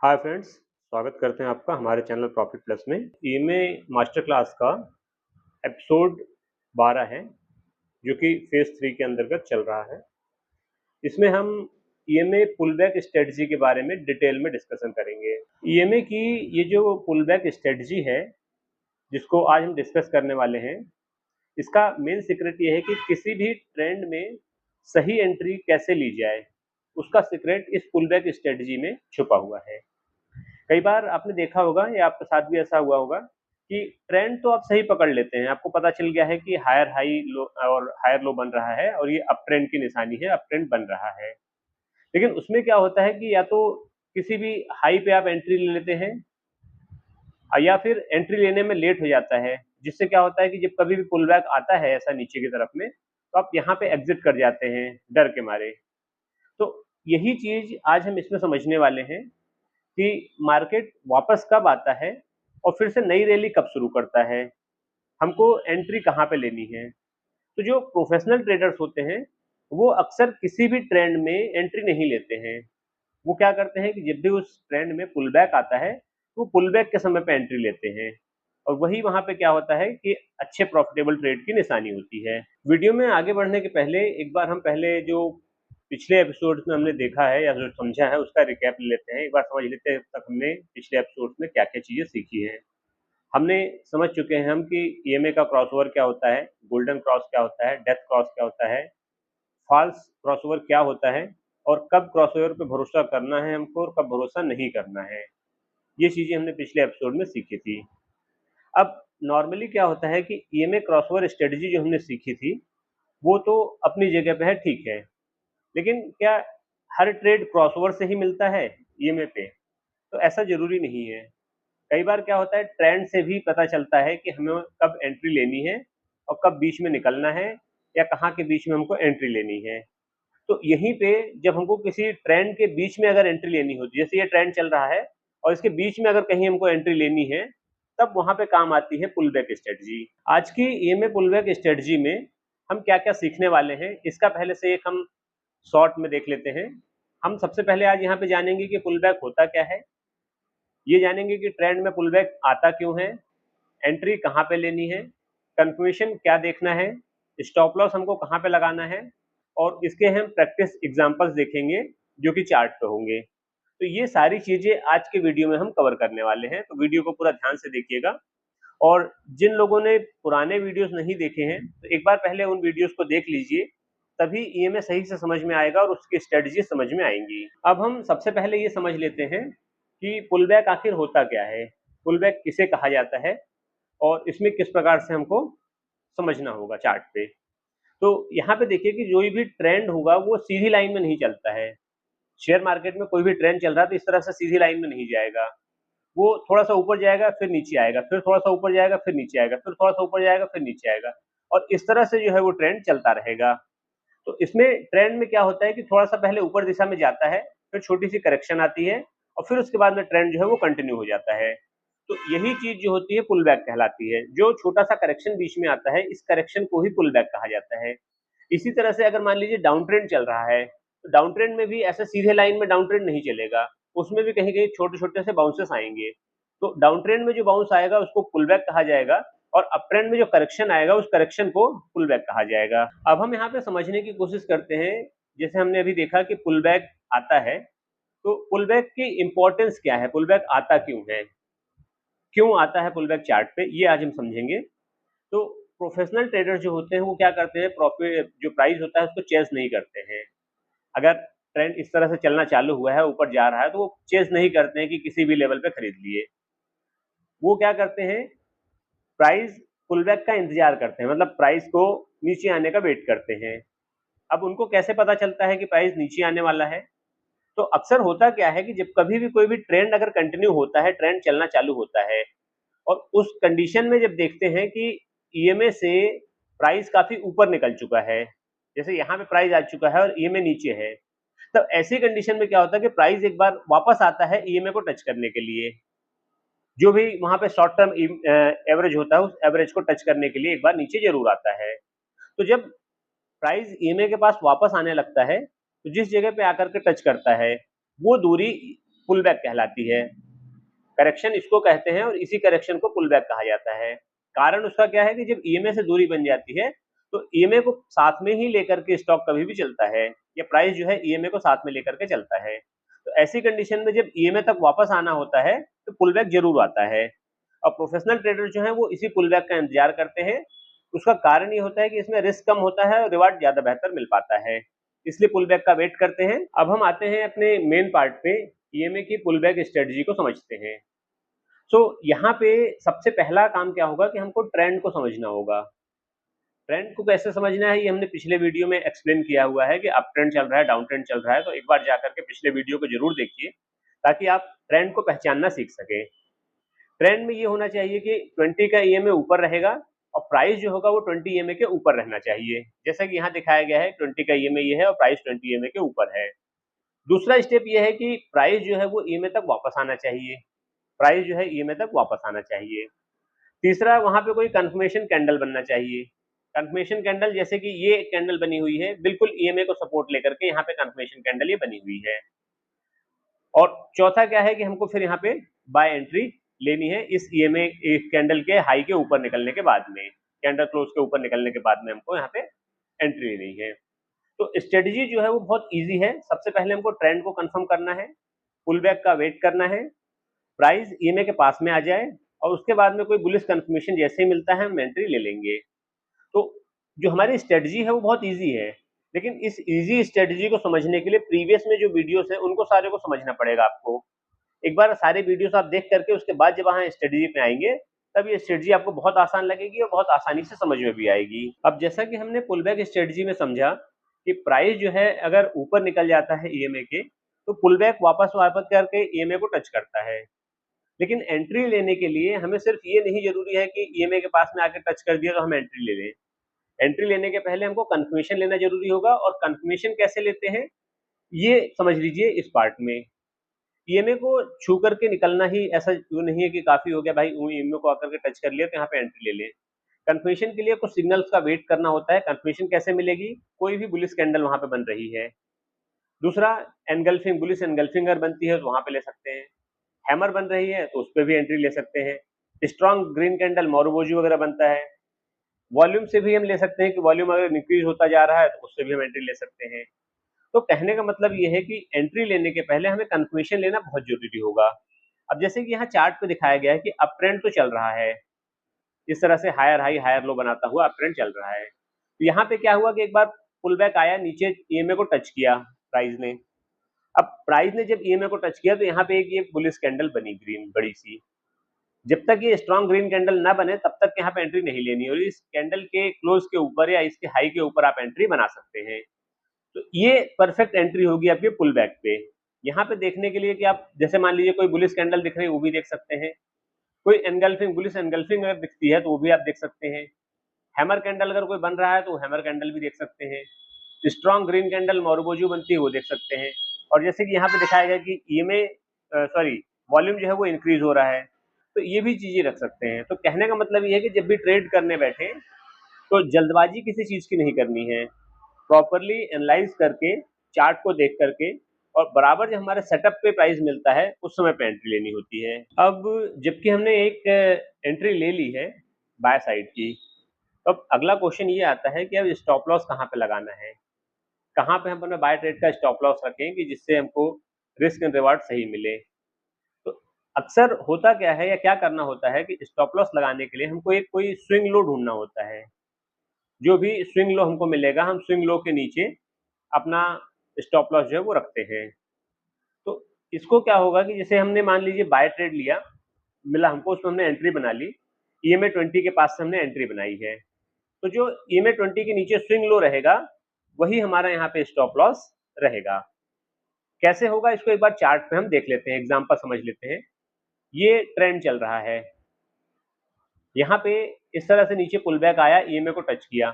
Hi friends, स्वागत करते हैं आपका हमारे चैनल प्रॉफिट प्लस में। ईएमए मास्टर क्लास का एपिसोड 12 है जो कि फेज 3 के अंतर्गत चल रहा है। इसमें हम ईएमए पुलबैक स्ट्रेटजी के बारे में डिटेल में डिस्कशन करेंगे। ईएमए की ये जो पुलबैक स्ट्रेटजी है जिसको आज हम डिस्कस करने वाले हैं, इसका मेन सीक्रेट ये है कि किसी भी ट्रेंड में सही एंट्री कैसे ली जाए, उसका सीक्रेट इस पुलबैक स्ट्रेटजी में छुपा हुआ है। कई बार आपने देखा होगा या आपके साथ भी ऐसा हुआ होगा कि ट्रेंड तो आप सही पकड़ लेते हैं, आपको पता चल गया है कि हायर हाई लो और हायर लो बन रहा है और ये अप ट्रेंड की निशानी है, अप ट्रेंड बन रहा है। लेकिन उसमें क्या होता है कि या तो किसी भी हाई पे आप एंट्री ले लेते हैं या फिर एंट्री लेने में लेट हो जाता है, जिससे क्या होता है कि जब कभी भी पुल बैक आता है ऐसा नीचे की तरफ में, तो आप यहाँ पे एग्जिट कर जाते हैं डर के मारे। तो यही चीज आज हम इसमें समझने वाले हैं कि मार्केट वापस कब आता है और फिर से नई रैली कब शुरू करता है, हमको एंट्री कहाँ पे लेनी है। तो जो प्रोफेशनल ट्रेडर्स होते हैं वो अक्सर किसी भी ट्रेंड में एंट्री नहीं लेते हैं। वो क्या करते हैं कि जब भी उस ट्रेंड में पुल बैक आता है तो पुल बैक के समय पे एंट्री लेते हैं, और वही वहां पे क्या होता है कि अच्छे प्रॉफिटेबल ट्रेड की निशानी होती है। वीडियो में आगे बढ़ने के पहले एक बार हम पहले जो पिछले एपिसोड्स में हमने देखा है या जो समझा है उसका रिकैप ले लेते हैं। एक बार समझ लेते हैं अब तक हमने पिछले एपिसोड्स में क्या क्या चीजें सीखी हैं। हमने समझ चुके हैं हम कि ईएमए का क्रॉसओवर क्या होता है, गोल्डन क्रॉस क्या होता है, डेथ क्रॉस क्या होता है, फॉल्स क्रॉसओवर क्या होता है, और कब क्रॉसओवर पे भरोसा करना है हमको और कब भरोसा नहीं करना है। ये चीजें हमने पिछले एपिसोड में सीखी थी। अब नॉर्मली क्या होता है कि ईएमए क्रॉसओवर स्ट्रेटजी जो हमने सीखी थी वो तो अपनी जगह पे है, ठीक है, लेकिन क्या हर ट्रेड क्रॉसओवर से ही मिलता है ईएमए पे? तो ऐसा जरूरी नहीं है। कई बार क्या होता है ट्रेंड से भी पता चलता है कि हमें कब एंट्री लेनी है और कब बीच में निकलना है, या कहाँ के बीच में हमको एंट्री लेनी है। तो यहीं पे जब हमको किसी ट्रेंड के बीच में अगर एंट्री लेनी होती है, जैसे ये ट्रेंड चल रहा है और इसके बीच में अगर कहीं हमको एंट्री लेनी है, तब वहां पे काम आती है पुल बैक स्ट्रेटजी। आज की ईएमए पुल बैक स्ट्रेटजी में हम क्या क्या सीखने वाले हैं, इसका पहले से एक हम शॉर्ट में देख लेते हैं। हम सबसे पहले आज यहाँ पे जानेंगे कि पुल बैक होता क्या है, ये जानेंगे कि ट्रेंड में पुल बैक आता क्यों है, एंट्री कहाँ पे लेनी है, कंफर्मेशन क्या देखना है, स्टॉप लॉस हमको कहाँ पे लगाना है, और इसके हम प्रैक्टिस एग्जांपल्स देखेंगे जो कि चार्ट पे होंगे। तो ये सारी चीजें आज के वीडियो में हम कवर करने वाले हैं, तो वीडियो को पूरा ध्यान से देखिएगा। और जिन लोगों ने पुराने वीडियोस नहीं देखे हैं तो एक बार पहले उन वीडियोस को देख लीजिए, तभी ईएमए सही से समझ में आएगा और उसकी स्ट्रेटजी समझ में आएंगी। अब हम सबसे पहले ये समझ लेते हैं कि पुल बैक आखिर होता क्या है, पुल बैक किसे कहा जाता है, और इसमें किस प्रकार से हमको समझना होगा चार्ट पे। तो यहाँ पे देखिए कि जो भी ट्रेंड होगा वो सीधी लाइन में नहीं चलता है। शेयर मार्केट में कोई भी ट्रेंड चल रहा है तो इस तरह से सीधी लाइन में नहीं जाएगा। वो थोड़ा सा ऊपर जाएगा फिर नीचे आएगा, फिर थोड़ा सा ऊपर जाएगा फिर नीचे आएगा, फिर थोड़ा सा ऊपर जाएगा फिर नीचे आएगा, और इस तरह से जो है वो ट्रेंड चलता रहेगा। तो इसमें ट्रेंड में क्या होता है कि थोड़ा सा पहले ऊपर दिशा में जाता है, फिर छोटी सी करेक्शन आती है, और फिर उसके बाद में ट्रेंड जो है वो कंटिन्यू हो जाता है। तो यही चीज जो होती है पुल बैक कहलाती है। जो छोटा सा करेक्शन बीच में आता है, इस करेक्शन को ही पुल बैक कहा जाता है। इसी तरह से अगर मान लीजिए डाउन ट्रेंड चल रहा है, तो डाउन ट्रेंड में भी ऐसे सीधे लाइन में डाउन ट्रेंड नहीं चलेगा, उसमें भी कहीं कहीं छोटे छोटे से बाउंसेस आएंगे। तो डाउन ट्रेंड में जो बाउंस आएगा उसको पुल बैक कहा जाएगा, और अप ट्रेंड में जो करेक्शन आएगा उस करेक्शन को पुल बैक कहा जाएगा। अब हम यहाँ पे समझने की कोशिश करते हैं, जैसे हमने अभी देखा कि पुल बैक आता है, तो पुल बैक की इंपॉर्टेंस क्या है, पुल बैक आता क्यों है, क्यों आता है पुल बैक चार्ट पे, ये आज हम समझेंगे। तो प्रोफेशनल ट्रेडर जो होते हैं वो क्या करते हैं, प्रॉफिट जो प्राइस होता है उसको चेस नहीं करते हैं। अगर ट्रेंड इस तरह से चलना चालू हुआ है, ऊपर जा रहा है, तो वो चेस नहीं करते हैं कि किसी भी लेवल पे खरीद लिए। वो क्या करते हैं, प्राइस पुलबैक का इंतजार करते हैं, मतलब प्राइस को नीचे आने का वेट करते हैं। अब उनको कैसे पता चलता है कि प्राइस नीचे आने वाला है? तो अक्सर होता क्या है कि जब कभी भी कोई भी ट्रेंड अगर कंटिन्यू होता है, ट्रेंड चलना चालू होता है, और उस कंडीशन में जब देखते हैं कि ईएमए से प्राइस काफी ऊपर निकल चुका है, जैसे यहाँ पे प्राइस आ चुका है और ईएमए नीचे है, तब ऐसी कंडीशन में क्या होता है कि प्राइस एक बार वापस आता है ईएमए को टच करने के लिए। जो भी वहां पे शॉर्ट टर्म एवरेज होता है उस एवरेज को टच करने के लिए एक बार नीचे जरूर आता है। तो जब प्राइस ईएमए के पास वापस आने लगता है, तो जिस जगह पे आकर के टच करता है वो दूरी पुल बैक कहलाती है। करेक्शन इसको कहते हैं और इसी करेक्शन को पुल बैक कहा जाता है। कारण उसका क्या है कि जब ईएमए से दूरी बन जाती है तो ईएमए को साथ में ही लेकर के स्टॉक कभी भी चलता है, या प्राइस जो है ईएमए को साथ में लेकर के चलता है। तो ऐसी कंडीशन में जब ईएमए तक वापस आना होता है तो पुल बैक जरूर आता है, और प्रोफेशनल ट्रेडर जो है वो इसी पुल बैक का इंतजार करते हैं। उसका कारण ये होता है कि इसमें रिस्क कम होता है और रिवार्ड ज्यादा बेहतर मिल पाता है, इसलिए पुल बैक का वेट करते हैं। अब हम आते हैं अपने मेन पार्ट पे, ईएमए की पुल बैक स्ट्रेटजी को समझते हैं। यहाँ पे सबसे पहला काम क्या होगा कि हमको ट्रेंड को समझना होगा। ट्रेंड को कैसे समझना है ये हमने पिछले वीडियो में एक्सप्लेन किया हुआ है कि अप ट्रेंड चल रहा है, डाउन ट्रेंड चल रहा है, तो एक बार जाकर के पिछले वीडियो को जरूर देखिए ताकि आप ट्रेंड को पहचानना सीख सकें। ट्रेंड में ये होना चाहिए कि 20 का ईएमए ऊपर रहेगा और प्राइस जो होगा वो 20 ईएमए के ऊपर रहना चाहिए, जैसा कि यहाँ दिखाया गया है 20 का ईएमए ये है और प्राइस 20 ईएमए के ऊपर है। दूसरा स्टेप ये है कि प्राइस जो है वो ईएमए तक वापस आना चाहिए, प्राइस जो है ईएमए तक वापस आना चाहिए। तीसरा, वहां पे कोई कंफर्मेशन कैंडल बनना चाहिए। कंफर्मेशन कैंडल जैसे कि ये कैंडल बनी हुई है, बिल्कुल ईएमए को सपोर्ट लेकर के यहाँ पे कंफर्मेशन कैंडल ये बनी हुई है। और चौथा क्या है कि हमको फिर यहाँ पे बाय एंट्री लेनी है इस ईएमए कैंडल के हाई के ऊपर निकलने के बाद में, कैंडल क्लोज के ऊपर निकलने के बाद में हमको यहाँ पे एंट्री लेनी है। तो स्ट्रेटजी जो है वो बहुत इजी है। सबसे पहले हमको ट्रेंड को कंफर्म करना है, पुल बैक का वेट करना है, प्राइस ईएमए के पास में आ जाए और उसके बाद में कोई बुलिश कंफर्मेशन जैसे ही मिलता है हम एंट्री ले लेंगे। तो जो हमारी स्ट्रेटजी है वो बहुत इजी है, लेकिन इस इजी स्ट्रेटजी को समझने के लिए प्रीवियस में जो वीडियोस है उनको सारे को समझना पड़ेगा आपको। एक बार सारे वीडियोस आप देख करके उसके बाद जब वहाँ स्ट्रेटजी पे आएंगे तब ये स्ट्रेटजी आपको बहुत आसान लगेगी और बहुत आसानी से समझ में भी आएगी। अब जैसा कि हमने पुल बैक स्ट्रेटजी में समझा कि प्राइस जो है अगर ऊपर निकल जाता है ईएमए के तो पुल बैक वापस वापस करके ईएमए को टच करता है, लेकिन एंट्री लेने के लिए हमें सिर्फ ये नहीं जरूरी है कि ईएमए के पास में आके टच कर दिया तो हम एंट्री ले लें। एंट्री लेने के पहले हमको कंफर्मेशन लेना जरूरी होगा, और कंफर्मेशन कैसे लेते हैं ये समझ लीजिए इस पार्ट में। ईएमए को छू करके निकलना ही ऐसा वो नहीं है कि काफी हो गया भाई ईएमए को आकर के टच कर लिया तो यहाँ पे एंट्री ले लें। कंफर्मेशन के लिए कुछ सिग्नल्स का वेट करना होता है। कंफर्मेशन कैसे मिलेगी? कोई भी बुलिश कैंडल वहां पे बन रही है। दूसरा, एनगल्फिंग, बुलिश एनगल्फिंग अगर बनती है तो वहां पे ले सकते हैं। हैमर बन रही है तो उस पर भी एंट्री ले सकते हैं। स्ट्रॉन्ग ग्रीन कैंडल मोरोबोजू वगैरह बनता है, वॉल्यूम से भी हम ले सकते हैं कि वॉल्यूम अगर इंक्रीज होता जा रहा है तो उससे भी हम एंट्री ले सकते हैं। तो कहने का मतलब ये है कि एंट्री लेने के पहले हमें कंफर्मेशन लेना बहुत जरूरी होगा। अब जैसे कि यहाँ चार्ट पे दिखाया गया है कि अप ट्रेंड तो चल रहा है, इस तरह से हायर हाई हायर लो बनाता हुआ अप ट्रेंड चल रहा है। तो यहाँ पे क्या हुआ कि एक बार पुल बैक आया, नीचे ईएमए को टच किया प्राइस ने। अब प्राइस ने जब ईएमए को टच किया तो यहाँ पे एक ये बुलिश कैंडल बनी ग्रीन बड़ी सी। जब तक ये स्ट्रॉन्ग ग्रीन कैंडल ना बने तब तक यहाँ पे एंट्री नहीं लेनी, और इस कैंडल के क्लोज के ऊपर या इसके हाई के ऊपर आप एंट्री बना सकते हैं। तो ये परफेक्ट एंट्री होगी आपके पुल बैक पे। यहाँ पे देखने के लिए कि आप जैसे मान लीजिए कोई बुलिश कैंडल दिख रही है वो भी देख सकते हैं, कोई एनगल्फिंग बुलिश एनगल्फिंग अगर दिखती है तो वो भी आप देख सकते हैं। हैमर कैंडल अगर कोई बन रहा है तो हैमर कैंडल भी देख सकते हैं। स्ट्रॉन्ग ग्रीन कैंडल मोरोबोजू बनती है वो देख सकते हैं। और जैसे कि यहाँ पे दिखाया गया कि ईएमए सॉरी वॉल्यूम जो है वो इंक्रीज हो रहा है, तो ये भी चीजें रख सकते हैं। तो कहने का मतलब ये है कि जब भी ट्रेड करने बैठे तो जल्दबाजी किसी चीज की नहीं करनी है। प्रॉपरली एनालाइज करके, चार्ट को देख करके, और बराबर जब हमारे सेटअप पे प्राइस मिलता है उस समय पे एंट्री लेनी होती है। अब जबकि हमने एक एंट्री ले ली है बाय साइड की, अब अगला क्वेश्चन ये आता है कि अब स्टॉप लॉस कहाँ पे लगाना है, कहाँ पे हम अपने बाय ट्रेड का स्टॉप लॉस रखें कि जिससे हमको रिस्क एंड रिवार्ड सही मिले। तो अक्सर होता क्या है या क्या करना होता है कि स्टॉप लॉस लगाने के लिए हमको एक कोई स्विंग लो ढूंढना होता है। जो भी स्विंग लो हमको मिलेगा हम स्विंग लो के नीचे अपना स्टॉप लॉस जो है वो रखते हैं। तो इसको क्या होगा कि जैसे हमने मान लीजिए बाय ट्रेड लिया, मिला हमको, उसमें हमने एंट्री बना ली, ईएमए 20 के पास से हमने एंट्री बनाई है, तो जो ईएमए 20 के नीचे स्विंग लो रहेगा वही हमारा यहाँ पे स्टॉप लॉस रहेगा। कैसे होगा इसको एक बार चार्ट पे हम देख लेते हैं, एग्जांपल समझ लेते हैं। ये ट्रेंड चल रहा है, यहाँ पे इस तरह से नीचे पुल बैक आया, ईएमए को टच किया,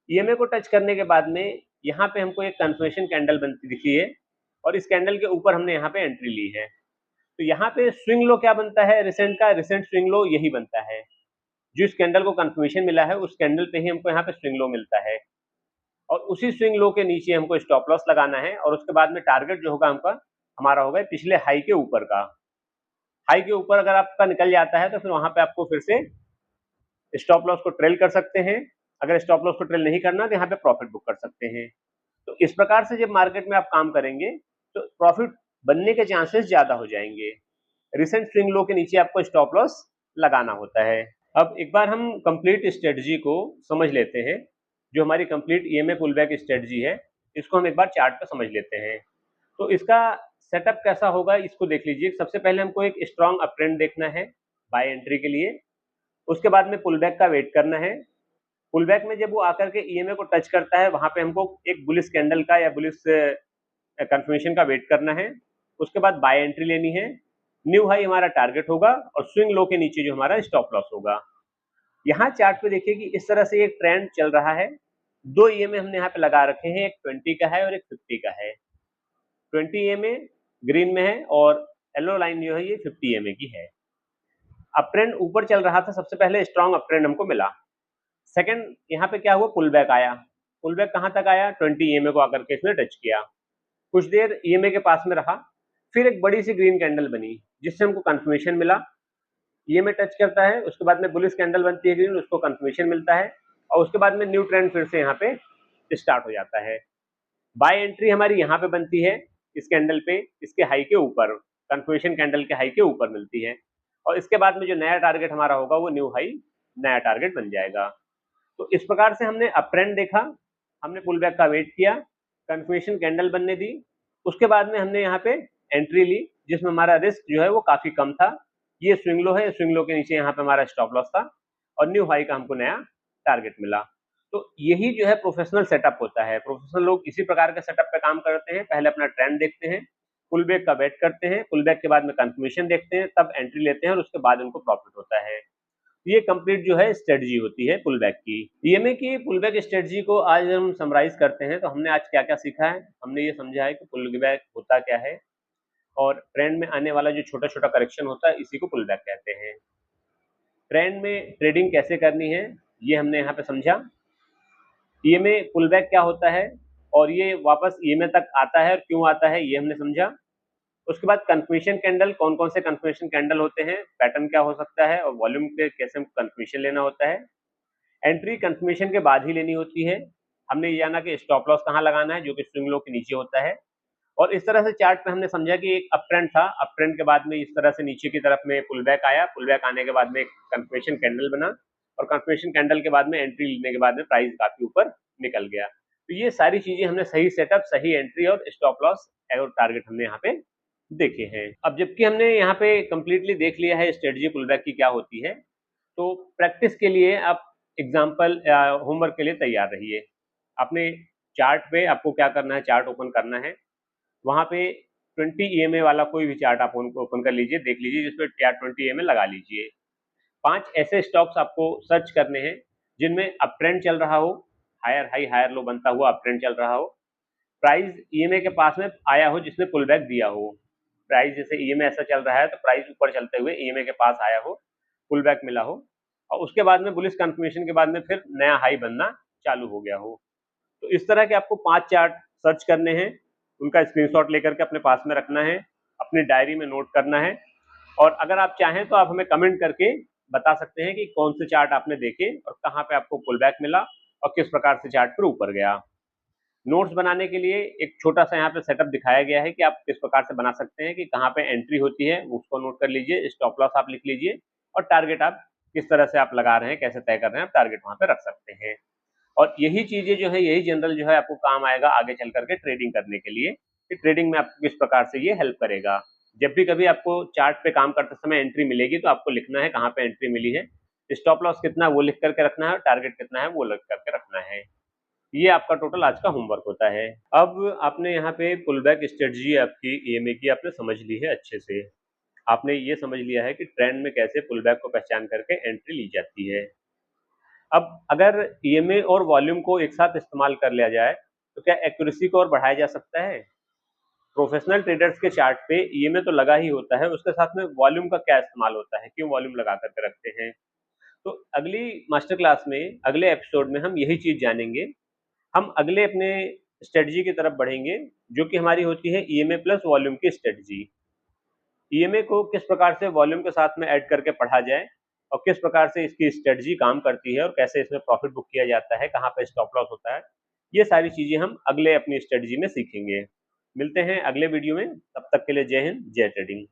ईएमए को टच करने के बाद में यहाँ पे हमको एक कंफर्मेशन कैंडल बनती दिखी है और इस कैंडल के ऊपर हमने यहाँ पे एंट्री ली है। तो यहाँ पे स्विंग लो क्या बनता है रिसेंट का? रिसेंट स्विंग लो यही बनता है। जो इस कैंडल को कंफर्मेशन मिला है उस कैंडल पे ही हमको यहाँ पे स्विंग लो मिलता है, और उसी स्विंग लो के नीचे हमको स्टॉप लॉस लगाना है, और उसके बाद में टारगेट जो होगा हमका हमारा होगा पिछले हाई के ऊपर का। हाई के ऊपर अगर आपका निकल जाता है तो फिर वहां पे आपको फिर से स्टॉप लॉस को ट्रेल कर सकते हैं। अगर स्टॉप लॉस को ट्रेल नहीं करना तो यहाँ पे प्रॉफिट बुक कर सकते हैं। तो इस प्रकार से जब मार्केट में आप काम करेंगे तो प्रॉफिट बनने के चांसेस ज्यादा हो जाएंगे। रिसेंट स्विंग लो के नीचे आपको स्टॉप लॉस लगाना होता है। अब एक बार हम कंप्लीट स्ट्रेटजी को समझ लेते हैं। जो हमारी कंप्लीट ईएमए पुलबैक स्ट्रेटजी है, इसको हम एक बार चार्ट पे समझ लेते हैं। तो इसका सेटअप कैसा होगा इसको देख लीजिए। सबसे पहले हमको एक स्ट्रॉन्ग अप ट्रेंड देखना है बाय एंट्री के लिए। उसके बाद में पुलबैक का वेट करना है। पुलबैक में जब वो आकर के ईएमए को टच करता है, वहां पे हमको एक बुलिश कैंडल का या बुलिश कंफर्मेशन का वेट करना है। उसके बाद बाय एंट्री लेनी है। न्यू हाई हमारा टारगेट होगा और स्विंग लो के नीचे जो हमारा स्टॉप लॉस होगा। यहाँ चार्ट पे देखिए कि इस तरह से एक ट्रेंड चल रहा है। दो ईएमए हमने यहाँ पे लगा रखे हैं, एक 20 का है और एक 50 का है। 20 ईएमए ग्रीन में है और येलो लाइन जो है ये 50 ईएमए की है। अप ट्रेंड ऊपर चल रहा था, सबसे पहले स्ट्रॉन्ग अप ट्रेंड हमको मिला। सेकंड यहाँ पे क्या हुआ, पुल बैक आया। पुल बैक कहाँ तक आया, 20 ईएमए को आकर के इसने टच किया। कुछ देर ईएमए के पास में रहा, फिर एक बड़ी सी ग्रीन कैंडल बनी जिससे हमको कंफर्मेशन मिला। ईएमए टच करता है, उसके बाद में बुलिश कैंडल बनती है ग्रीन, उसको कंफर्मेशन मिलता है और उसके बाद में न्यू ट्रेंड फिर से यहाँ पे स्टार्ट हो जाता है। बाय एंट्री हमारी यहाँ पे बनती है इस कैंडल पे, इसके हाई के ऊपर, कंफर्मेशन कैंडल के हाई के ऊपर मिलती है और इसके बाद में जो नया टारगेट हमारा होगा वो न्यू हाई नया टारगेट बन जाएगा। तो इस प्रकार से हमने अप ट्रेंड देखा, हमने पुल बैक का वेट किया, कंफर्मेशन कैंडल बनने दी, उसके बाद में हमने यहाँ पे एंट्री ली जिसमें हमारा रिस्क जो है वो काफी कम था। ये स्विंग लो है, स्विंग लो के नीचे यहाँ पे हमारा स्टॉप लॉस था और न्यू हाई का हमको नया टारगेट मिला। तो यही जो है प्रोफेशनल सेटअप होता है। प्रोफेशनल लोग इसी प्रकार के सेटअप पे काम करते हैं। पहले अपना ट्रेंड देखते हैं, पुल बैक का वेट करते हैं, पुल बैक के बाद में कंफर्मेशन देखते हैं, तब एंट्री लेते हैं और उसके बाद उनको प्रॉफिट होता है। ये कंप्लीट जो है स्ट्रेटजी होती है पुल बैक की। ईएमए की पुल बैक स्ट्रेटजी को आज हम समराइज करते हैं। तो हमने आज क्या क्या सीखा है, हमने ये समझा है कि पुल बैक होता क्या है और ट्रेंड में आने वाला जो छोटा छोटा करेक्शन होता है इसी को पुल बैक कहते हैं। ट्रेंड में ट्रेडिंग कैसे करनी है ये हमने यहाँ पे समझा। ईएमए पुल बैक क्या होता है और ये वापस ईएमए तक आता है और क्यों आता है ये हमने समझा। उसके बाद कंफर्मेशन कैंडल, कौन कौन से कंफर्मेशन कैंडल होते हैं, पैटर्न क्या हो सकता है और वॉल्यूम के कैसे कंफर्मेशन लेना होता है। एंट्री कंफर्मेशन के बाद ही लेनी होती है। हमने ये जाना कि स्टॉप लॉस कहाँ लगाना है जो कि स्विंग लो के नीचे होता है। और इस तरह से चार्ट पे हमने समझा कि एक अप ट्रेंड था, अप ट्रेंड के बाद में इस तरह से नीचे की तरफ में पुल बैक आया, पुल बैक आने के बाद में एक कंफर्मेशन कैंडल बना और कंफर्मेशन कैंडल के बाद में एंट्री लेने के बाद में प्राइस काफी ऊपर निकल गया। तो ये सारी चीजें हमने सही सेटअप, सही एंट्री और स्टॉप लॉस और टारगेट हमने यहाँ पे देखे हैं। अब जबकि हमने यहाँ पे कंप्लीटली देख लिया है स्ट्रेटजी पुल बैक की क्या होती है, तो प्रैक्टिस के लिए आप एग्जाम्पल होमवर्क के लिए तैयार रहिए। आपने चार्ट पे आपको क्या करना है, चार्ट ओपन करना है, वहां पे 20 ईएमए वाला कोई भी चार्ट आप उनको ओपन कर लीजिए, देख लीजिए जिसपे 20 ईएमए लगा लीजिए। 5 ऐसे स्टॉक्स आपको सर्च करने हैं जिनमें अप ट्रेंड चल रहा हो, हायर हाई हायर लो बनता हुआ अप ट्रेंड चल रहा हो, प्राइस ईएमए के पास में आया हो जिसने पुल बैक दिया हो। प्राइस जैसे ईएमए ऐसा चल रहा है तो प्राइस ऊपर चलते हुए ईएमए के पास आया हो, पुल बैक मिला हो और उसके बाद में बुलिश कंफर्मेशन के बाद में फिर नया हाई बनना चालू हो गया हो। तो इस तरह के आपको 5 चार्ट सर्च करने हैं, उनका स्क्रीनशॉट लेकर के अपने पास में रखना है, अपनी डायरी में नोट करना है और अगर आप चाहें तो आप हमें कमेंट करके बता सकते हैं कि कौन से चार्ट आपने देखे और कहाँ पे आपको पुल बैक मिला और किस प्रकार से चार्ट पर ऊपर गया। नोट्स बनाने के लिए एक छोटा सा यहाँ पे सेटअप दिखाया गया है कि आप किस प्रकार से बना सकते हैं कि कहाँ पे एंट्री होती है उसको नोट कर लीजिए, स्टॉप लॉस आप लिख लीजिए और टारगेट आप किस तरह से आप लगा रहे हैं, कैसे तय कर रहे हैं, आप टारगेट वहां पे रख सकते हैं। और यही चीजें जो है, यही जनरल जो है आपको काम आएगा आगे चल करके ट्रेडिंग करने के लिए कि ट्रेडिंग में आपको किस प्रकार से ये हेल्प करेगा। जब भी कभी आपको चार्ट पे काम करते समय एंट्री मिलेगी तो आपको लिखना है कहाँ पे एंट्री मिली है, स्टॉप लॉस कितना वो लिख करके रखना है, टारगेट कितना है वो लिख करके रखना है। ये आपका टोटल आज का होमवर्क होता है। अब आपने यहाँ पे पुल बैक स्ट्रेटजी आपकी ईएमए की आपने समझ ली है अच्छे से। आपने ये समझ लिया है कि ट्रेंड में कैसे पुल बैक को पहचान करके एंट्री ली जाती है। अब अगर ईएमए और वॉल्यूम को एक साथ इस्तेमाल कर लिया जाए तो क्या एक्यूरेसी को और बढ़ाया जा सकता है। प्रोफेशनल ट्रेडर्स के चार्ट पे ईएमए तो लगा ही होता है, उसके साथ में वॉल्यूम का क्या इस्तेमाल होता है, क्यों वॉल्यूम लगा करके रखते हैं। तो अगली मास्टर क्लास में, अगले एपिसोड में हम यही चीज जानेंगे। हम अगले अपने स्ट्रेटजी की तरफ बढ़ेंगे, जो कि हमारी होती है ईएमए प्लस वॉल्यूम की स्ट्रेटजी। ईएमए को किस प्रकार से वॉल्यूम के साथ में ऐड करके पढ़ा जाए और किस प्रकार से इसकी स्ट्रेटजी काम करती है और कैसे इसमें प्रॉफिट बुक किया जाता है, कहाँ पे स्टॉप लॉस होता है, ये सारी चीजें हम अगले अपनी स्ट्रेटजी में सीखेंगे। मिलते हैं अगले वीडियो में, तब तक के लिए जय हिंद, जय ट्रेडिंग।